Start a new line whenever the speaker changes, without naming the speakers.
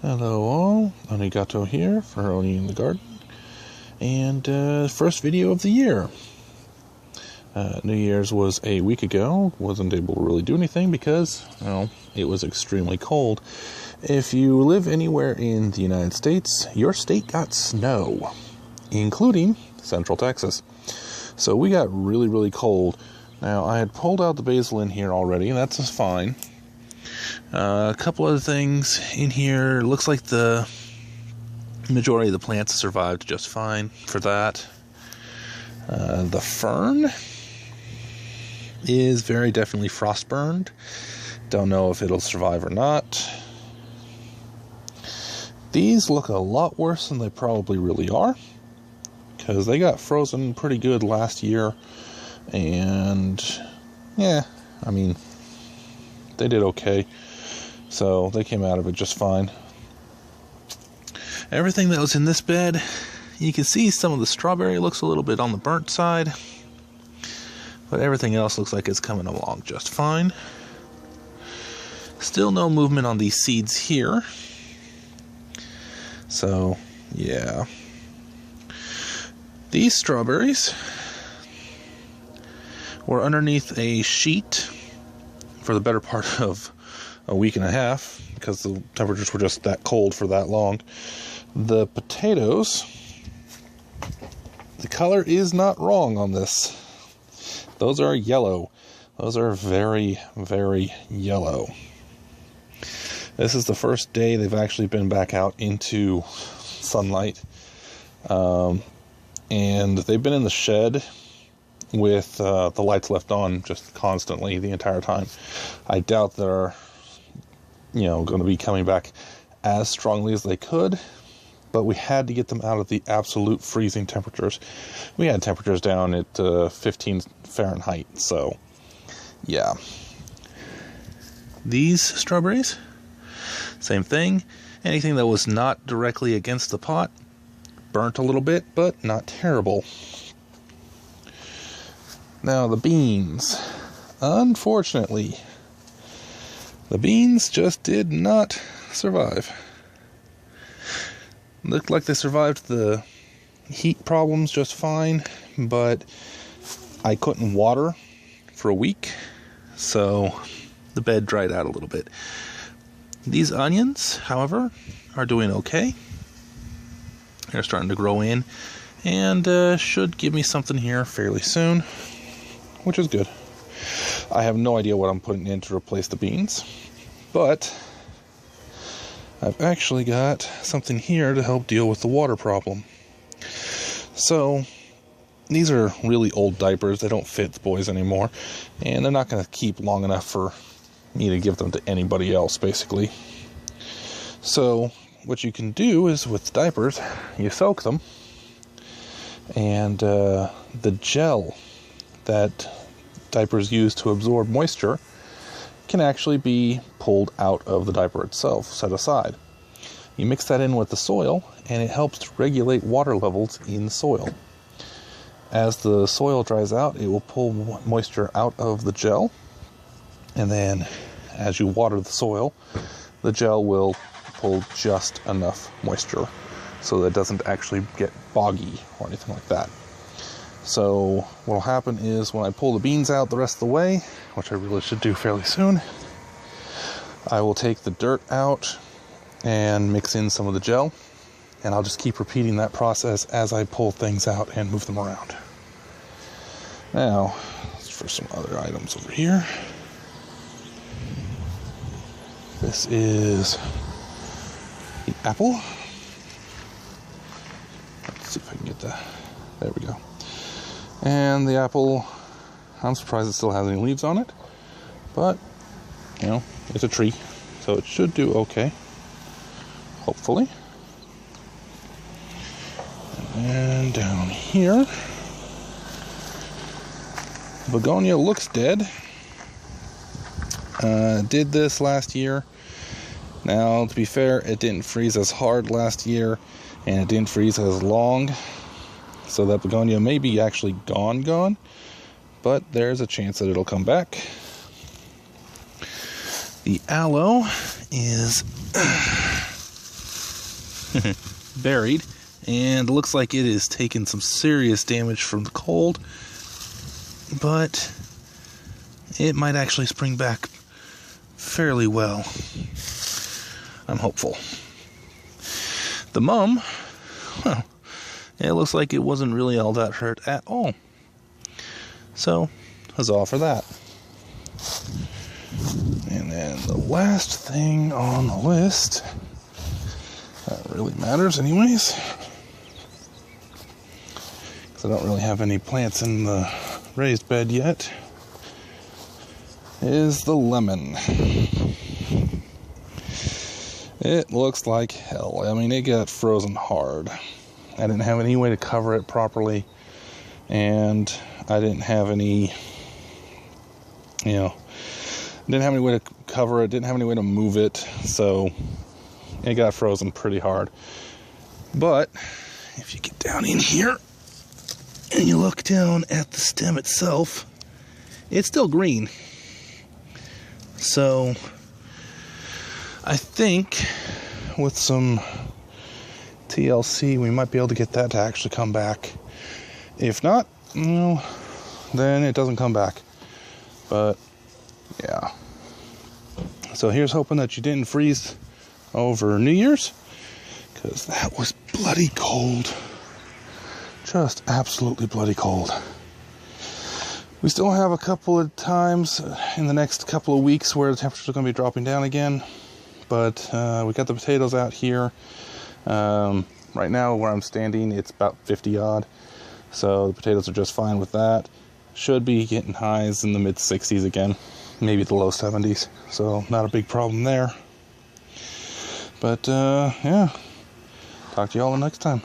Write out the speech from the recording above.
Hello all, Arigato here for Oni in the Garden, and first video of the year. New Year's was a week ago, wasn't able to really do anything because, well, it was extremely cold. If you live anywhere in the United States, your state got snow, including Central Texas. So we got really, really cold. Now, I had pulled out the basil in here already, and that's fine. A couple other things in here. Looks like the majority of the plants survived just fine for that. The fern is very definitely frost burned. Don't know if it'll survive or not. These look a lot worse than they probably really are, because they got frozen pretty good last year, and yeah, I mean, they did okay. So they came out of it just fine. Everything that was in this bed, you can see some of the strawberry looks a little bit on the burnt side, but everything else looks like it's coming along just fine. Still no movement on these seeds here. So, yeah. These strawberries were underneath a sheet for the better part of a week and a half, because the temperatures were just that cold for that long. The potatoes, the color is not wrong on this. Those are yellow. Those are very, very yellow. This is the first day they've actually been back out into sunlight. And they've been in the shed with the lights left on just constantly the entire time. I doubt they're going to be coming back as strongly as they could, but we had to get them out of the absolute freezing temperatures. We had temperatures down at 15 Fahrenheit, so yeah. These strawberries, same thing. Anything that was not directly against the pot burnt a little bit, but not terrible. Now the beans, unfortunately, the beans just did not survive. Looked like they survived the heat problems just fine, but I couldn't water for a week, so the bed dried out a little bit. These onions, however, are doing okay. They're starting to grow in, and should give me something here fairly soon, which is good. I have no idea what I'm putting in to replace the beans, but I've actually got something here to help deal with the water problem. So, these are really old diapers. They don't fit the boys anymore, and they're not going to keep long enough for me to give them to anybody else, basically. So, what you can do is, with the diapers, you soak them, and the gel that diapers use to absorb moisture can actually be pulled out of the diaper itself, set aside. You mix that in with the soil, and it helps to regulate water levels in the soil. As the soil dries out, it will pull moisture out of the gel, and then as you water the soil, the gel will pull just enough moisture so that it doesn't actually get boggy or anything like that. So what will happen is, when I pull the beans out the rest of the way, which I really should do fairly soon, I will take the dirt out and mix in some of the gel, and I'll just keep repeating that process as I pull things out and move them around. Now, for some other items over here. This is the apple. Let's see if I can get that. There we go. And the apple, I'm surprised it still has any leaves on it, but, it's a tree, so it should do okay, hopefully. And down here, begonia looks dead. Did this last year. Now, to be fair, it didn't freeze as hard last year, and it didn't freeze as long. So that begonia may be actually gone, but there's a chance that it'll come back. The aloe is buried, and looks like it is taking some serious damage from the cold, but it might actually spring back fairly well. I'm hopeful. The mum, well, it looks like it wasn't really all that hurt at all. So, huzzah for that. And then the last thing on the list, that really matters anyways, because I don't really have any plants in the raised bed yet, is the lemon. It looks like hell. I mean, it got frozen hard. I didn't have any way to cover it properly, and I didn't have any, didn't have any way to cover it, didn't have any way to move it, so it got frozen pretty hard. But if you get down in here and you look down at the stem itself, it's still green. So I think with some TLC we might be able to get that to actually come back. If not, then it doesn't come back. But yeah. So here's hoping that you didn't freeze over New Year's, because that was bloody cold. Just absolutely bloody cold. We still have a couple of times in the next couple of weeks where the temperatures are going to be dropping down again. But we got the potatoes out here. Right now where I'm standing, it's about 50 odd. So the potatoes are just fine with that. Should be getting highs in the mid 60s again. Maybe the low 70s. So not a big problem there. But yeah. Talk to you all next time.